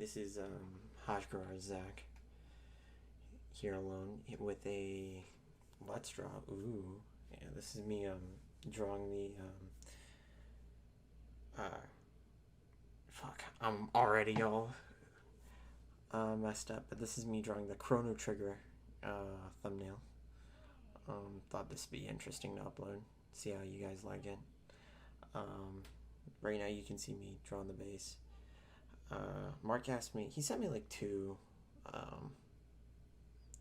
This is Zack here alone with a let's draw. Ooh, yeah, this is me drawing the fuck. I'm already all messed up, but this is me drawing the Chrono Trigger thumbnail. Thought this would be interesting to upload. See how you guys like it. Right now you can see me drawing the base. Mark asked me, he sent me like two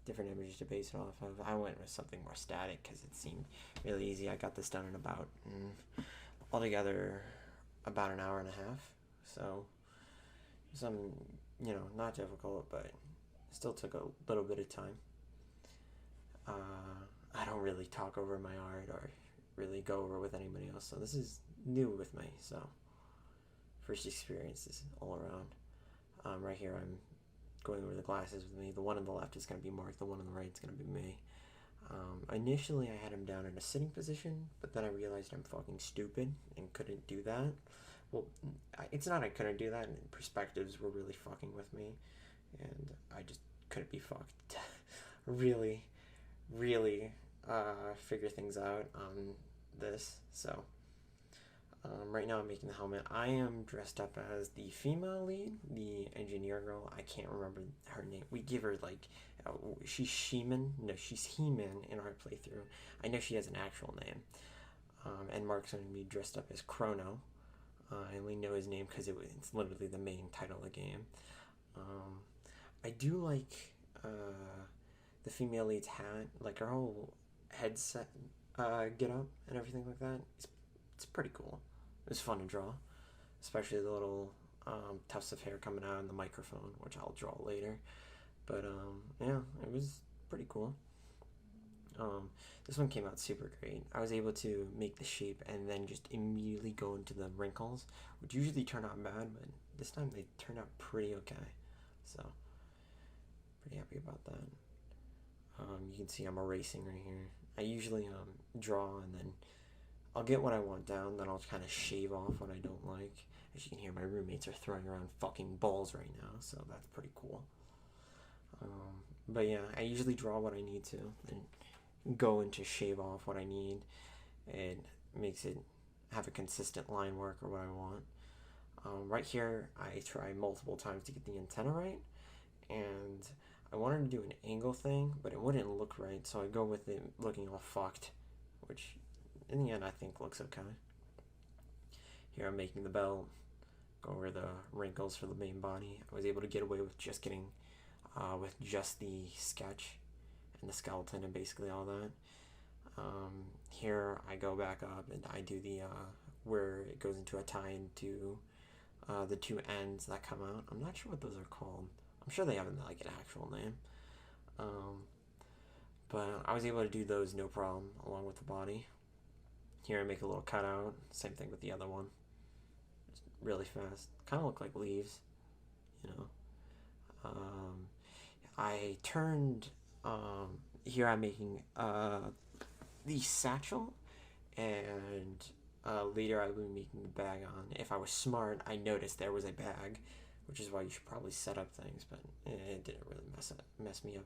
different images to base it off of. I went with something more static because it seemed really easy. I got this done in about, altogether, about an hour and a half. So, some, not difficult, but still took a little bit of time. I don't really talk over my art or really go over with anybody else, so this is new with me, so first experiences all around. Right here I'm going over the glasses with me. The one on the left is going to be Mark, the one on the right is going to be me. Initially I had him down in a sitting position, but then I realized I'm fucking stupid and couldn't do that. Well, it's not I couldn't do that, and perspectives were really fucking with me, and I just couldn't be fucked. really figure things out on this. So right now I'm making the helmet. I am dressed up as the female lead, the engineer girl. I can't remember her name. We give her like, she's Sheeman. No, she's He-Man in our playthrough. I know she has an actual name. And Mark's going to be dressed up as Chrono. And we know his name because it's literally the main title of the game. I do like the female lead's hat, like her whole headset get up and everything like that. It's pretty cool. It was fun to draw, especially the little tufts of hair coming out in the microphone, which I'll draw later. But yeah, it was pretty cool. This one came out super great. I was able to make the shape and then just immediately go into the wrinkles, which usually turn out bad, but this time they turned out pretty okay. So, pretty happy about that. You can see I'm erasing right here. I usually draw and then I'll get what I want down, then I'll kind of shave off what I don't like. As you can hear, my roommates are throwing around fucking balls right now, so that's pretty cool. But yeah, I usually draw what I need to and go into shave off what I need. It makes it have a consistent line work or what I want. Right here, I try multiple times to get the antenna right, and I wanted to do an angle thing, but it wouldn't look right, so I go with it looking all fucked, which in the end I think looks okay. Here I'm making the belt, go over the wrinkles for the main body. I was able to get away with just getting, with just the sketch and the skeleton and basically all that. Here I go back up and I do the, where it goes into a tie into the two ends that come out. I'm not sure what those are called. I'm sure they have like an actual name. But I was able to do those no problem along with the body. Here I make a little cutout. Same thing with the other one. Just really fast. Kind of look like leaves, you know. I turned. Here I'm making the satchel, and later I will be making the bag on. If I was smart, I noticed there was a bag, which is why you should probably set up things, but it didn't really mess me up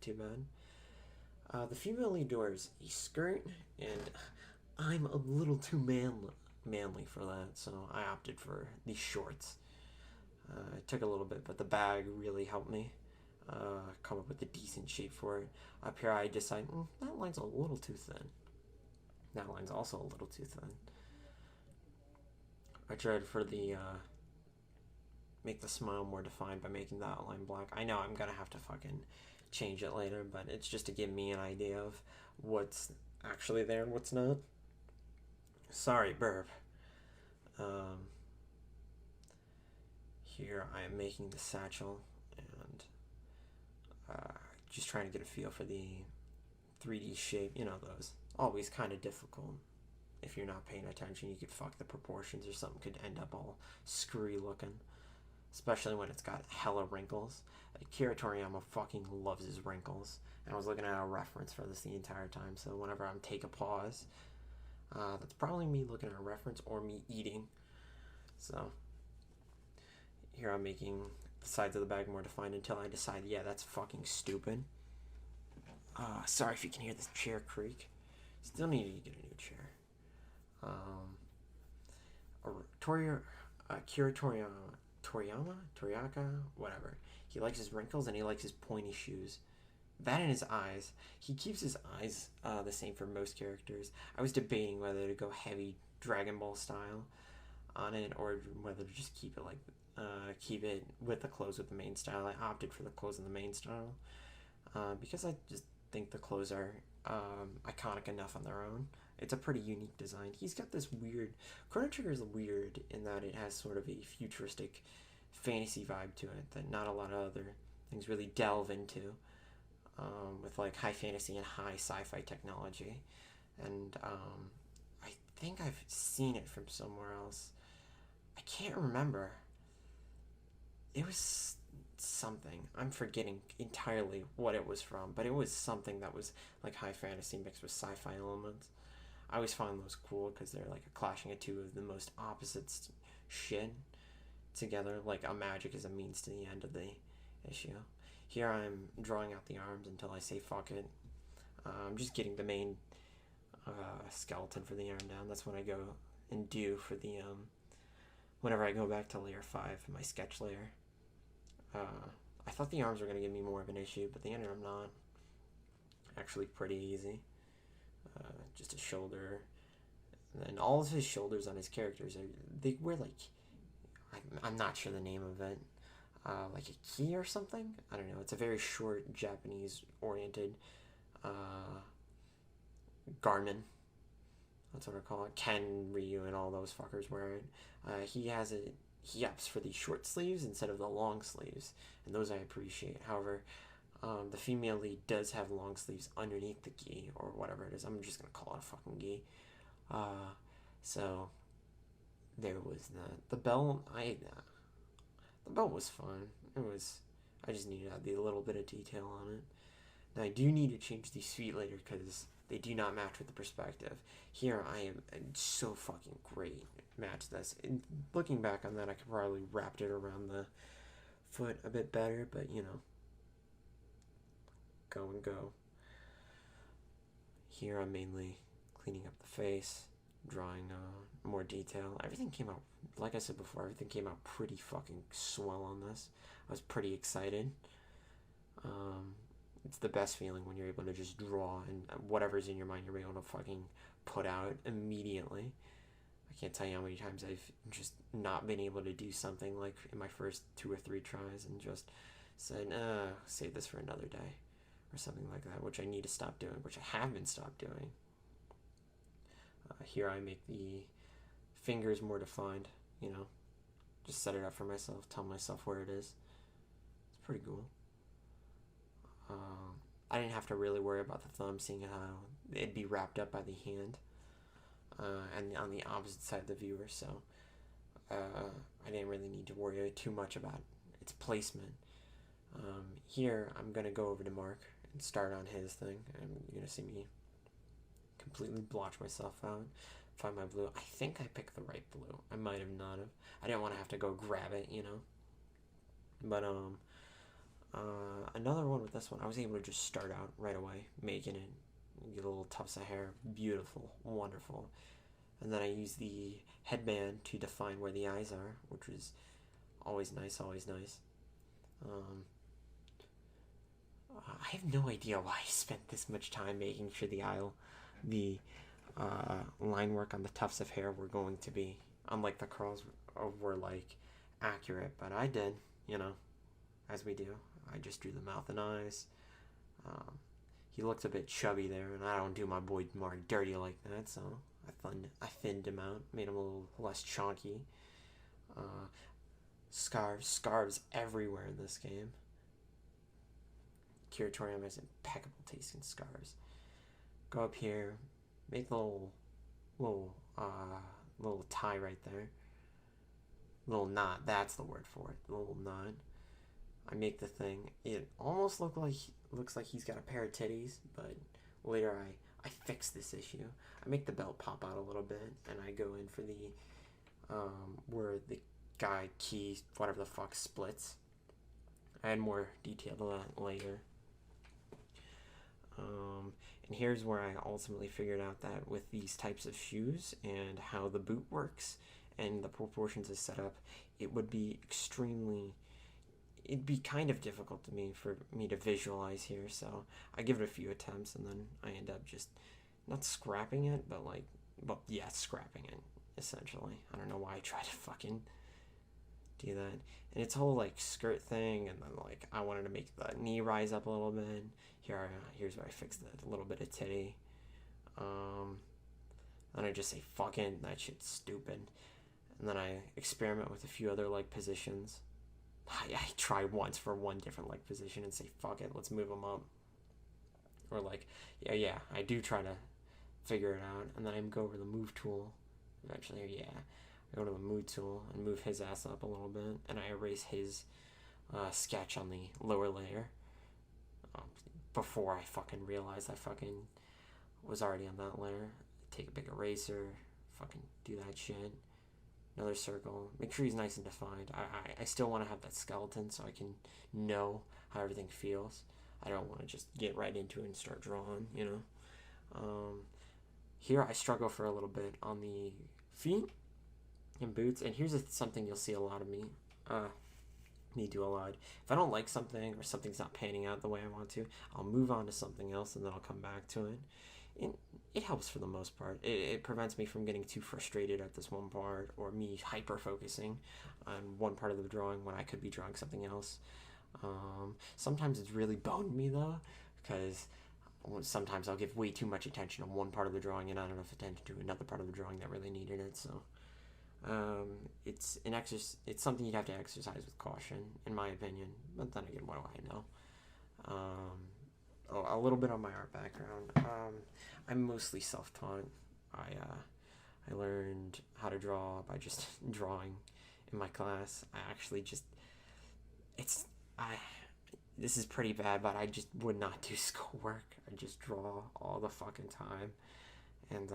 too bad. The female lead wears a skirt, and I'm a little too manly for that, so I opted for the shorts. It took a little bit, but the bag really helped me come up with a decent shape for it. Up here I decided, that line's a little too thin. That line's also a little too thin. I tried for the make the smile more defined by making the outline black. I know I'm gonna have to fucking change it later, but it's just to give me an idea of what's actually there and what's not. Sorry, burp. Here I am making the satchel and just trying to get a feel for the 3D shape. You know, those always kind of difficult. If you're not paying attention, you could fuck the proportions or something could end up all screwy looking. Especially when it's got hella wrinkles. Akira Toriyama fucking loves his wrinkles. And I was looking at a reference for this the entire time, so whenever I'm take a pause, that's probably me looking at a reference or me eating. So here I'm making the sides of the bag more defined until I decide, yeah, that's fucking stupid. Sorry if you can hear this chair creak. Still need to get a new chair. Kira Toriyaka, whatever. He likes his wrinkles and he likes his pointy shoes. That and his eyes. He keeps his eyes the same for most characters. I was debating whether to go heavy Dragon Ball style on it or whether to just keep it with the clothes with the main style. I opted for the clothes in the main style because I just think the clothes are iconic enough on their own. It's a pretty unique design. He's got this weird... Chrono Trigger is weird in that it has sort of a futuristic fantasy vibe to it that not a lot of other things really delve into, with like high fantasy and high sci-fi technology. And I think I've seen it from somewhere else. I can't remember. It was something. I'm forgetting entirely what it was from, but it was something that was like high fantasy mixed with sci-fi elements. I always find those cool because they're like a clashing of two of the most opposites shit together. Like a magic is a means to the end of the issue. Here I'm drawing out the arms until I say fuck it. I'm just getting the main skeleton for the arm down. That's what I go and do for the whenever I go back to layer 5, my sketch layer. I thought the arms were going to give me more of an issue, but they ended up not. Actually pretty easy. Just a shoulder. And then all of his shoulders on his characters, they wear like, I'm not sure the name of it, like a key or something? I don't know. It's a very short Japanese-oriented garment. That's what I call it. Ken, Ryu, and all those fuckers wear it. He opts for the short sleeves instead of the long sleeves, and those I appreciate. However, the female lead does have long sleeves underneath the gi, or whatever it is. I'm just gonna call it a fucking gi. So there was that. The belt, the belt was fun. I just needed to add a little bit of detail on it. Now I do need to change these feet later because they do not match with the perspective. Here I am so fucking great match this. And looking back on that, I could probably wrapped it around the foot a bit better, but you know, go and go. Here I'm mainly cleaning up the face, drawing more detail. Everything came out, like I said before, everything came out pretty fucking swell on this. I was pretty excited. It's the best feeling when you're able to just draw and whatever's in your mind you're able to fucking put out immediately. I can't tell you how many times I've just not been able to do something like in my first 2 or 3 tries and just said, save this for another day or something like that, which I need to stop doing, which I have been stopped doing. Here I make the fingers more defined, you know, just set it up for myself, tell myself where it is. It's pretty cool. I didn't have to really worry about the thumb, seeing how it'd be wrapped up by the hand, and on the opposite side of the viewer, so I didn't really need to worry too much about its placement. Here I'm going to go over to Mark and start on his thing, and you're going to see me completely blotch myself out, find my blue. I think I picked the right blue. I might have not have. I didn't want to have to go grab it, you know. But another one with this one, I was able to just start out right away, making it, get a little tufts of hair, beautiful, wonderful. And then I use the headband to define where the eyes are, which was always nice, always nice. I have no idea why I spent this much time making sure the line work on the tufts of hair were going to be, unlike the curls, were like accurate, but I did, you know, as we do. I just drew the mouth and eyes. He looks a bit chubby there, and I don't do my boy Mark dirty like that, so I thinned him out, made him a little less chunky. Scarves everywhere in this game. Kira Toriyama has impeccable taste in scarves. Go up here, make the little tie right there. Little knot, that's the word for it. The little knot. I make the thing. It almost looks like he's got a pair of titties, but later I fix this issue. I make the belt pop out a little bit, and I go in for the where the guy key whatever the fuck splits. add more detail to that later. And here's where I ultimately figured out that with these types of shoes and how the boot works and the proportions is set up, it would be it'd be kind of difficult for me to visualize here. So I give it a few attempts and then I end up just not scrapping it, but scrapping it essentially. I don't know why I tried to fucking do that. And it's a whole like skirt thing, and then like I wanted to make the knee rise up a little bit. Here's where I fixed a little bit of titty. Then I just say fucking that shit's stupid, and then I experiment with a few other leg positions. I try once for one different leg position and say fuck it, let's move them up. Or like I do try to figure it out, and then I go over the move tool. Eventually, I go to the move tool and move his ass up a little bit, and I erase his sketch on the lower layer before I fucking realized I fucking was already on that layer. Take a big eraser, fucking do that shit. Another circle. Make sure he's nice and defined. I still want to have that skeleton so I can know how everything feels. I don't want to just get right into it and start drawing, you know. Here I struggle for a little bit on the feet and boots, and here's something you'll see a lot of me do a lot. If I don't like something or something's not panning out the way I want to, I'll move on to something else and then I'll come back to it. It helps for the most part. It prevents me from getting too frustrated at this one part, or me hyper focusing on one part of the drawing when I could be drawing something else. Sometimes it's really boned me though, because sometimes I'll give way too much attention to one part of the drawing and not enough attention to another part of the drawing that really needed it. So it's it's something you'd have to exercise with caution, in my opinion. But then again, what do I know? A little bit on my art background. I'm mostly self-taught. I learned how to draw by just drawing in my class. This is pretty bad, but I just would not do schoolwork. I just draw all the fucking time, and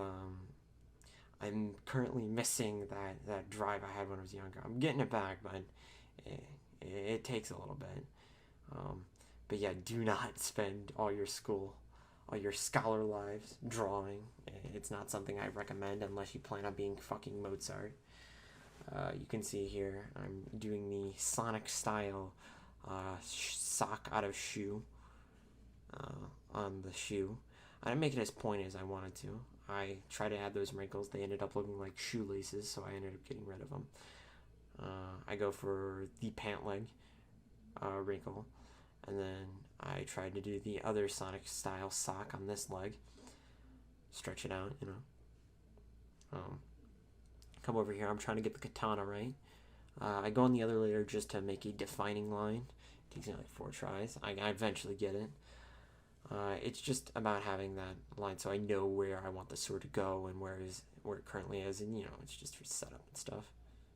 I'm currently missing that drive I had when I was younger. I'm getting it back, but it takes a little bit. But yeah, do not spend all your scholar lives drawing. It's not something I recommend unless you plan on being fucking Mozart. You can see here I'm doing the Sonic style sock out of shoe on the shoe. I didn't make it as pointy as I wanted to. I tried to add those wrinkles. They ended up looking like shoelaces, so I ended up getting rid of them. I go for the pant leg wrinkle, and then I tried to do the other Sonic style sock on this leg. Stretch it out, you know. Come over here. I'm trying to get the katana right. I go on the other layer just to make a defining line. It takes me like 4 tries. I eventually get it. It's just about having that line so I know where I want the sword to go and where it currently is, and you know, it's just for setup and stuff.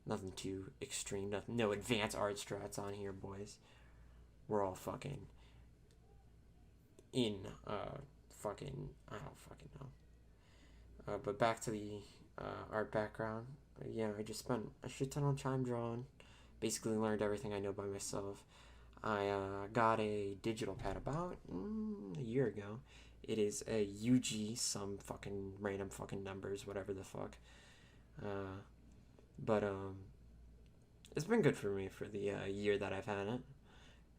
Nothing too extreme. No advanced art strats on here, boys. We're all fucking in I don't fucking know. But back to the art background. Yeah, I just spent a shit ton of time drawing. Basically learned everything I know by myself. I got a digital pad about a year ago. It is a UG, some fucking random fucking numbers, whatever the fuck. But it's been good for me for the year that I've had it.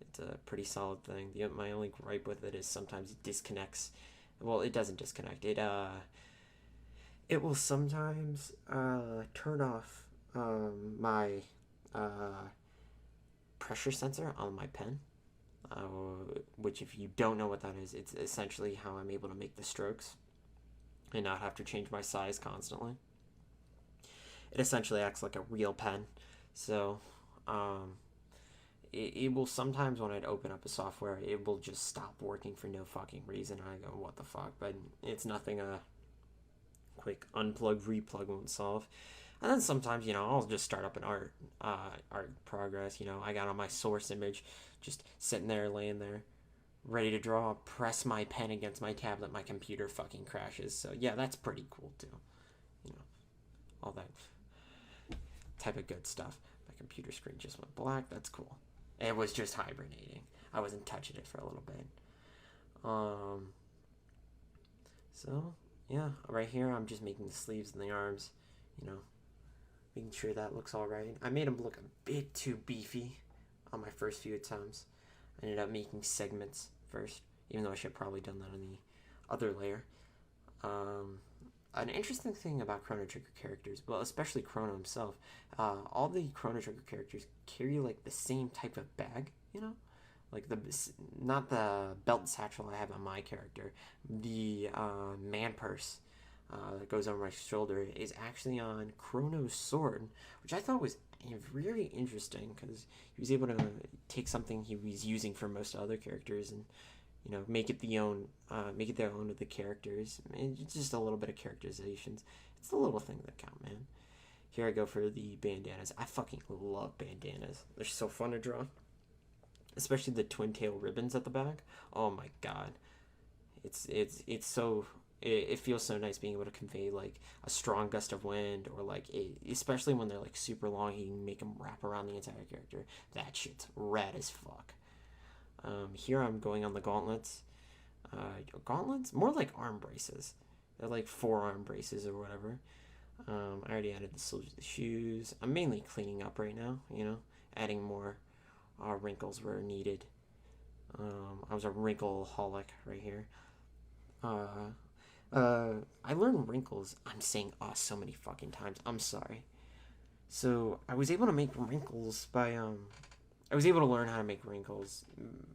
It's a pretty solid thing. My only gripe with it is sometimes it disconnects. Well, it doesn't disconnect. It will sometimes turn off my pressure sensor on my pen, which if you don't know what that is, it's essentially how I'm able to make the strokes and not have to change my size constantly. It essentially acts like a real pen. So it will sometimes, when I'd open up a software, it will just stop working for no fucking reason. I go, what the fuck? But it's nothing a quick unplug, replug won't solve. And then sometimes, you know, I'll just start up an art progress. You know, I got on my source image, just sitting there, laying there, ready to draw, press my pen against my tablet, my computer fucking crashes. So yeah, that's pretty cool too. You know, all that type of good stuff. My computer screen just went black. That's cool. It was just hibernating. I wasn't touching it for a little bit. Um, so, yeah, right here I'm just making the sleeves and the arms, you know, making sure that looks alright. I made them look a bit too beefy on my first few attempts. I ended up making segments first, even though I should have probably done that on the other layer. An interesting thing about Chrono Trigger characters, well, especially Chrono himself, all the Chrono Trigger characters carry like the same type of bag, you know? Like not the belt satchel I have on my character, the man purse that goes over my shoulder is actually on Chrono's sword, which I thought was really interesting because he was able to take something he was using for most other characters and make it their own with the characters. It's just a little bit of characterizations. It's the little things that count, man. Here I go for the bandanas. I fucking love bandanas. They're so fun to draw, especially the twin tail ribbons at the back. Oh my god, it's so. It feels so nice being able to convey like a strong gust of wind, or like especially when they're like super long, you can make them wrap around the entire character. That shit's rad as fuck. Here I'm going on the gauntlets. Gauntlets? More like arm braces. They're like forearm braces or whatever. I already added the sleeves of the shoes. I'm mainly cleaning up right now, adding more wrinkles where needed. I was a wrinkle-holic right here. I learned wrinkles. I'm saying so many fucking times. I'm sorry. So I was able to make wrinkles by I was able to learn how to make wrinkles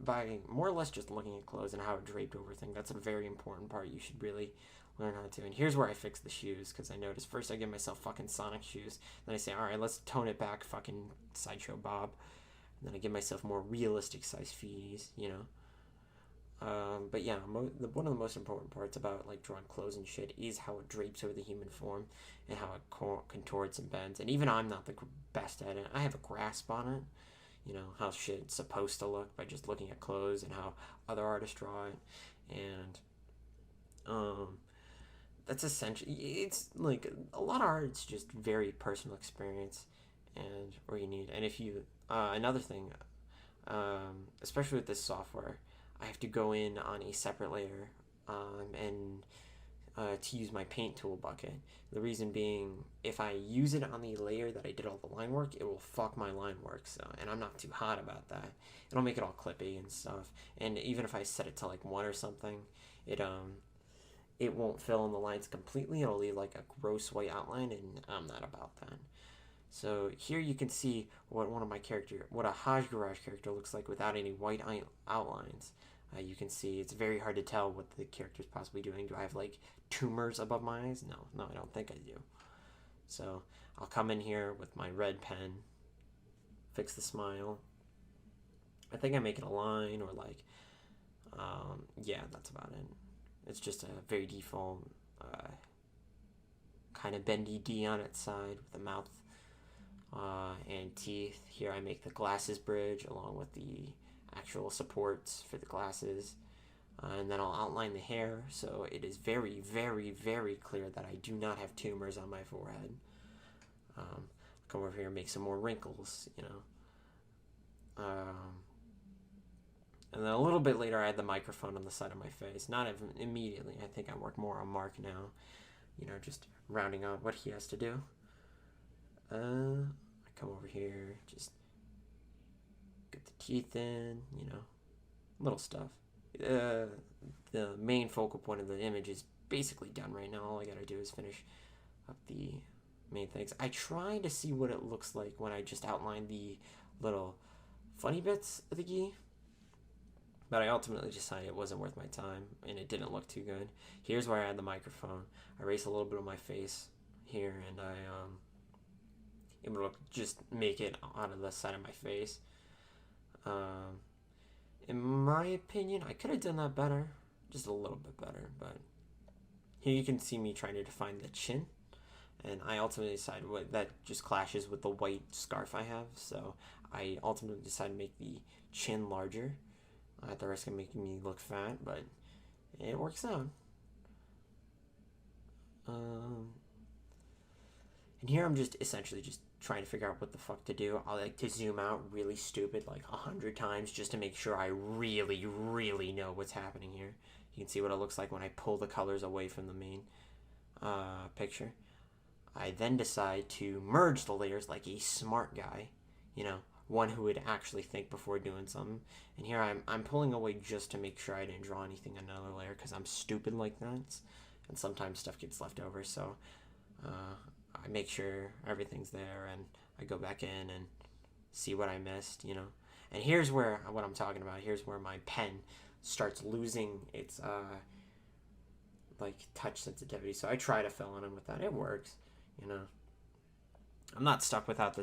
by more or less just looking at clothes and how it draped over things. That's a very important part you should really learn how to. And here's where I fix the shoes, because I noticed first I give myself fucking Sonic shoes. Then I say, all right, let's tone it back, fucking Sideshow Bob. And then I give myself more realistic size feeties, But yeah, one of the most important parts about like drawing clothes and shit is how it drapes over the human form and how it contorts and bends. And even I'm not the best at it. I have a grasp on it. How shit's supposed to look by just looking at clothes and how other artists draw it. And that's essentially, it's like a lot of art, it's just very personal experience and where you need. And if you, another thing, especially with this software, I have to go in on a separate layer and to use my paint tool bucket. The reason being, if I use it on the layer that I did all the line work, it will fuck my line work. So, and I'm not too hot about that. It'll make it all clippy and stuff. And even if I set it to like 1 or something, it won't fill in the lines completely. It'll leave like a gross white outline, and I'm not about that. So here you can see what a Hajj Garage character looks like without any white outlines. You can see it's very hard to tell what the character's possibly doing. Do I have like tumors above my eyes? No, I don't think I do. So I'll come in here with my red pen, fix the smile. I think I make it a line or like, yeah, that's about it. It's just a very default kind of bendy D on its side with a mouth and teeth. Here I make the glasses bridge along with the actual supports for the glasses, and then I'll outline the hair so it is very, very, very clear that I do not have tumors on my forehead. Come over here and make some more wrinkles, and then a little bit later I add the microphone on the side of my face. Not even immediately. I think I work more on Mark now, just rounding out what he has to do. I come over here, just get the teeth in, little stuff. The main focal point of the image is basically done right now. All I gotta do is finish up the main things. I try to see what it looks like when I just outline the little funny bits of the gi, but I ultimately decided it wasn't worth my time and it didn't look too good. Here's where I add the microphone. I erase a little bit of my face here, and I able to just make it out of the side of my face. In my opinion, I could have done that better, just a little bit better, but here you can see me trying to define the chin, and I ultimately decided that just clashes with the white scarf I have, so I ultimately decided to make the chin larger at the risk of making me look fat, but it works out. And here I'm just essentially just trying to figure out what the fuck to do. I like to zoom out really stupid like 100 times just to make sure I really, really know what's happening here. You can see what it looks like when I pull the colors away from the main picture. I then decide to merge the layers like a smart guy, you know, one who would actually think before doing something. And here I'm pulling away just to make sure I didn't draw anything on another layer because I'm stupid like that. And sometimes stuff gets left over, so I make sure everything's there, and I go back in and see what I missed, you know. And here's where, what I'm talking about, here's where my pen starts losing its like touch sensitivity. So I try to fill in with that. It works, you know. I'm not stuck without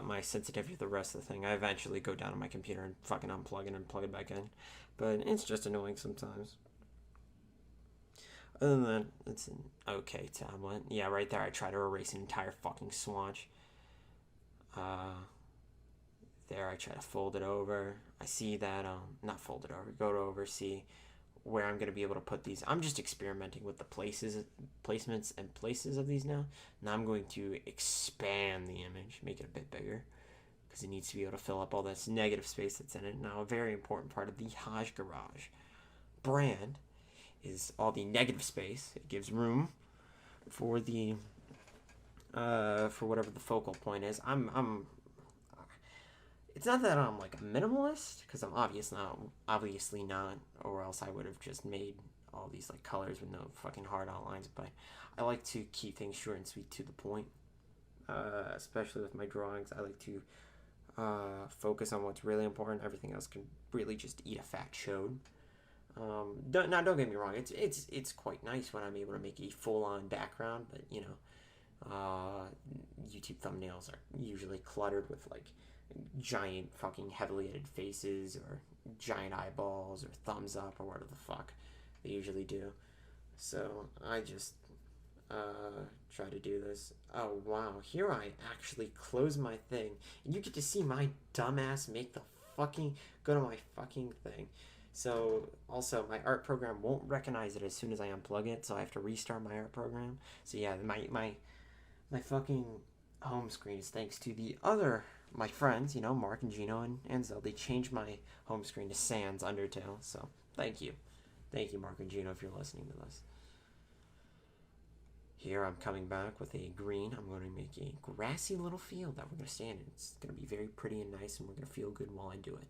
my sensitivity to the rest of the thing. I eventually go down to my computer and fucking unplug it and plug it back in. But it's just annoying sometimes. Other than that, it's an okay tablet. Yeah, right there I try to erase an entire fucking swatch. There I try to fold it over. I see that, not fold it over, go over, see where I'm going to be able to put these. I'm just experimenting with the placements and places of these now. Now I'm going to expand the image, make it a bit bigger, because it needs to be able to fill up all this negative space that's in it. Now, a very important part of the Haj Garage brand is all the negative space. It gives room for the for whatever the focal point is. It's not that I'm like a minimalist, because I'm obviously not, or else I would have just made all these like colors with no fucking hard outlines. But I like to keep things short and sweet to the point, especially with my drawings. I like to focus on what's really important. Everything else can really just eat a fat chode. Don't get me wrong. It's quite nice when I'm able to make a full-on background, but you know, YouTube thumbnails are usually cluttered with like giant fucking heavily edited faces or giant eyeballs or thumbs up or whatever the fuck they usually do. So I just try to do this. Oh wow, here I actually close my thing and you get to see my dumbass make the fucking go to my fucking thing. So also my art program won't recognize it as soon as I unplug it, so I have to restart my art program. So yeah, my fucking home screen is thanks to my friends, you know, Mark and Gino and Anzel. They changed my home screen to Sans Undertale, so thank you. Thank you, Mark and Gino, if you're listening to this. Here I'm coming back with a green. I'm going to make a grassy little field that we're going to stand in. It's going to be very pretty and nice, and we're going to feel good while I do it.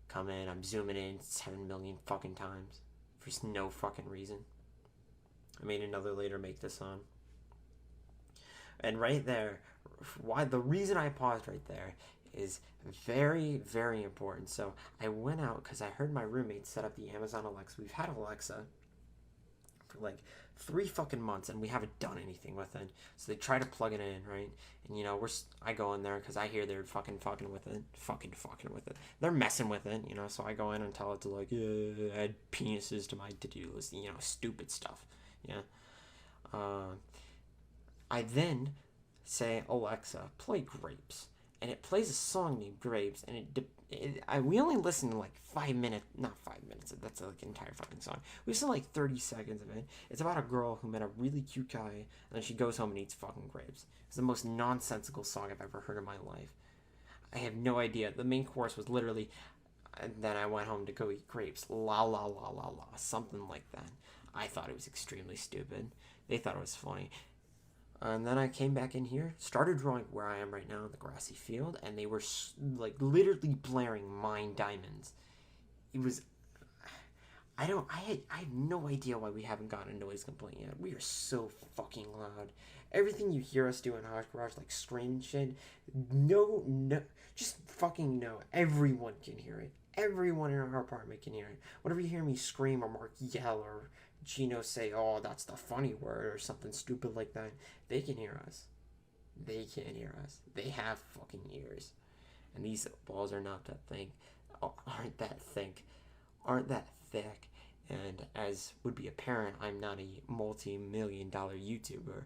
Come in, I'm zooming in 7 million fucking times for no fucking reason. I made another later make this on. And right there, the reason I paused right there is very, very important. So I went out because I heard my roommate set up the Amazon Alexa. We've had Alexa for like 3 fucking months and we haven't done anything with it. So they try to plug it in, right? And you know, I go in there because I hear they're fucking with it. They're messing with it, you know, so I go in and tell it to like, add penises to my to-do list, you know, stupid stuff. Yeah. I then say, Alexa, play Grapes. And it plays a song named Grapes, and we only listened to like 5 minutes, not 5 minutes, that's like an entire fucking song. We listened to like 30 seconds of it. It's about a girl who met a really cute guy, and then she goes home and eats fucking grapes. It's the most nonsensical song I've ever heard in my life. I have no idea. The main chorus was literally, and then I went home to go eat grapes. La la la la la, something like that. I thought it was extremely stupid. They thought it was funny. And then I came back in here, started drawing where I am right now in the grassy field, and they were like literally blaring Mine Diamonds. It was, I have no idea why we haven't gotten a noise complaint yet. We are so fucking loud. Everything you hear us do in Haj Garage, like screaming shit, no, just fucking no. Everyone can hear it. Everyone in our apartment can hear it. Whenever you hear me scream or Mark yell or Gino say, oh, that's the funny word or something stupid like that, they can hear us. They can't hear us. They have fucking ears. And these balls are not that thick. Aren't that thick. And as would be apparent, I'm not a multi-million-dollar YouTuber.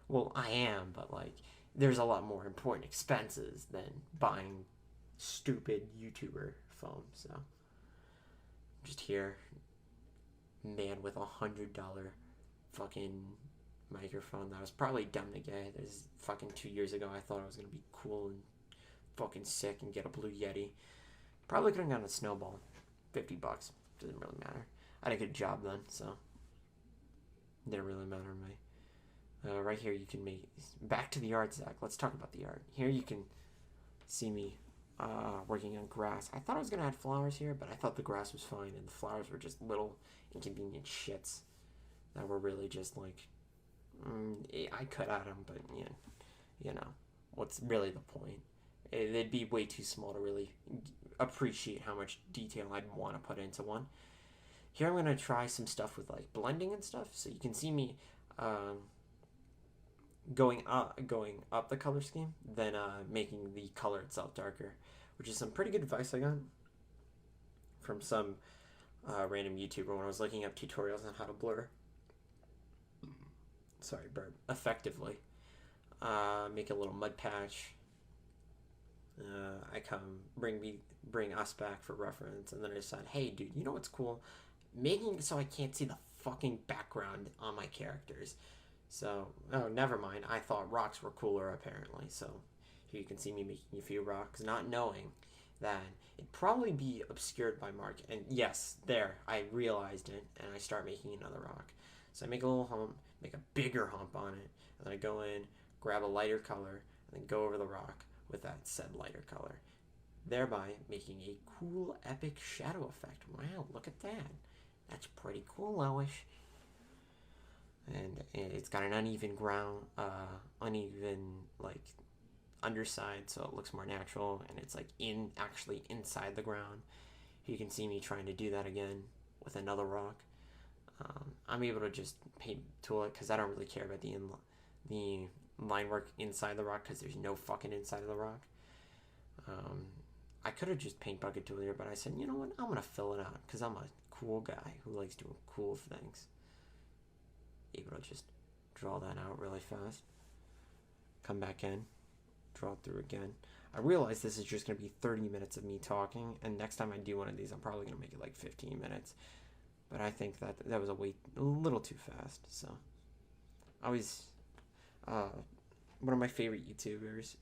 Well, I am, but like, there's a lot more important expenses than buying stupid YouTuber foam. So, I'm just here, man with $100 fucking microphone that was probably dumb to get. This is fucking 2 years ago. I thought I was gonna be cool and fucking sick and get a Blue Yeti. Probably could have gotten a Snowball. $50. Doesn't really matter. I had a good job then, so didn't really matter to me. Right here you can make... Back to the art, Zach. Let's talk about the art. Here you can see me working on grass. I thought I was going to add flowers here, but I thought the grass was fine, and the flowers were just little inconvenient shits that were really just like... I could add them, but you know, what's really the point? They'd be way too small to really appreciate how much detail I'd want to put into one. Here I'm going to try some stuff with like blending and stuff, so you can see me going up the color scheme, then making the color itself darker, which is some pretty good advice I got from some random YouTuber when I was looking up tutorials on how to blur. Sorry, bird. Effectively. Make a little mud patch. I come bring us back for reference, and then I decide, hey, dude, you know what's cool? Making it so I can't see the fucking background on my characters. So, oh, never mind. I thought rocks were cooler, apparently. So, here you can see me making a few rocks, not knowing that it'd probably be obscured by Mark. And yes, there, I realized it, and I start making another rock. So I make a little hump, make a bigger hump on it, and then I go in, grab a lighter color, and then go over the rock with that said lighter color, thereby making a cool, epic shadow effect. Wow, look at that. That's pretty cool, Loish. And it's got an uneven ground, like, underside, so it looks more natural, and it's, like, actually inside the ground. You can see me trying to do that again with another rock. I'm able to just paint tool it, because I don't really care about the line work inside the rock, because there's no fucking inside of the rock. I could have just paint bucket tool here, but I said, you know what, I'm going to fill it out, because I'm a cool guy who likes doing cool things. Able to just draw that out really fast. Come back in, draw it through again. I realize this is just going to be 30 minutes of me talking, and next time I do one of these, I'm probably going to make it like 15 minutes. But I think that was a little too fast, so. I was, one of my favorite YouTubers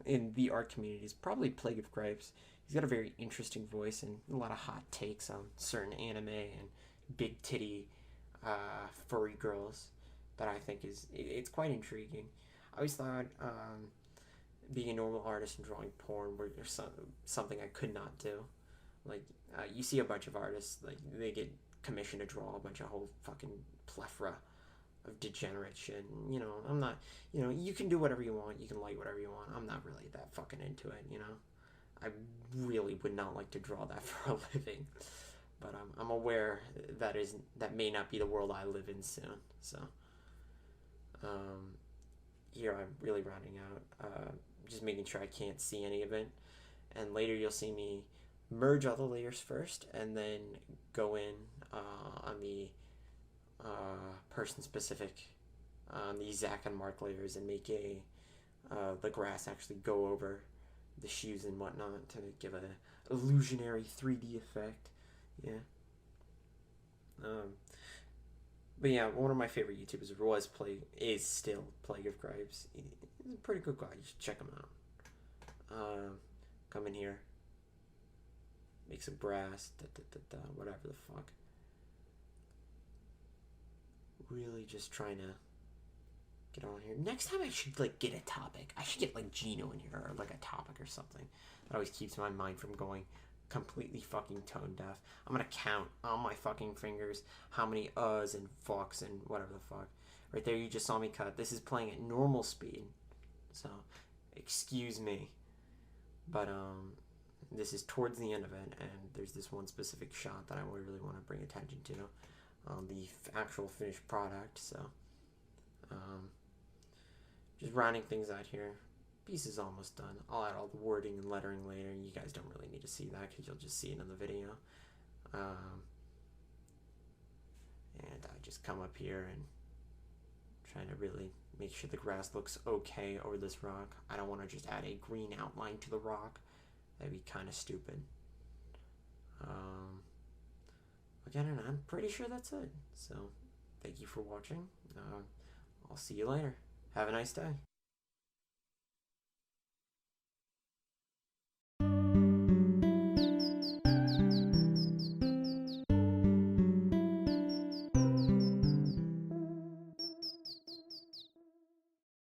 in the art community is probably Plague of Gripes. He's got a very interesting voice and a lot of hot takes on certain anime and big titty furry girls that I think it's quite intriguing. I always thought being a normal artist and drawing porn were something I could not do. Like, you see a bunch of artists, like, they get commissioned to draw a bunch of whole fucking plethora of degenerate shit. And, I'm not, you can do whatever you want, you can like whatever you want. I'm not really that fucking into it, I really would not like to draw that for a living. But I'm aware that may not be the world I live in soon. So, here I'm really rounding out, just making sure I can't see any of it. And later you'll see me merge all the layers first, and then go in on the person-specific, the Zack and Mark layers, and make the grass actually go over the shoes and whatnot to give an illusionary 3D effect. Yeah. But yeah, one of my favorite YouTubers is still Plague of Gripes. He's a pretty good guy. You should check him out. Come in here. Make some brass. Whatever the fuck. Really just trying to get on here. Next time I should get a topic. I should get Gino in here, or a topic or something. That always keeps my mind from going completely fucking tone deaf. I'm gonna count on my fucking fingers how many uhs and fucks and whatever the fuck. Right there, you just saw me cut. This is playing at normal speed, so excuse me. But this is towards the end of it, and there's this one specific shot that I really want to bring attention to, the actual finished product. So just rounding things out here. Piece is almost done. I'll add all the wording and lettering later. You guys don't really need to see that because you'll just see it in the video. And I just come up here and trying to really make sure the grass looks okay over this rock. I don't want to just add a green outline to the rock. That'd be kind of stupid. Again, and I'm pretty sure that's it. So, thank you for watching. I'll see you later. Have a nice day.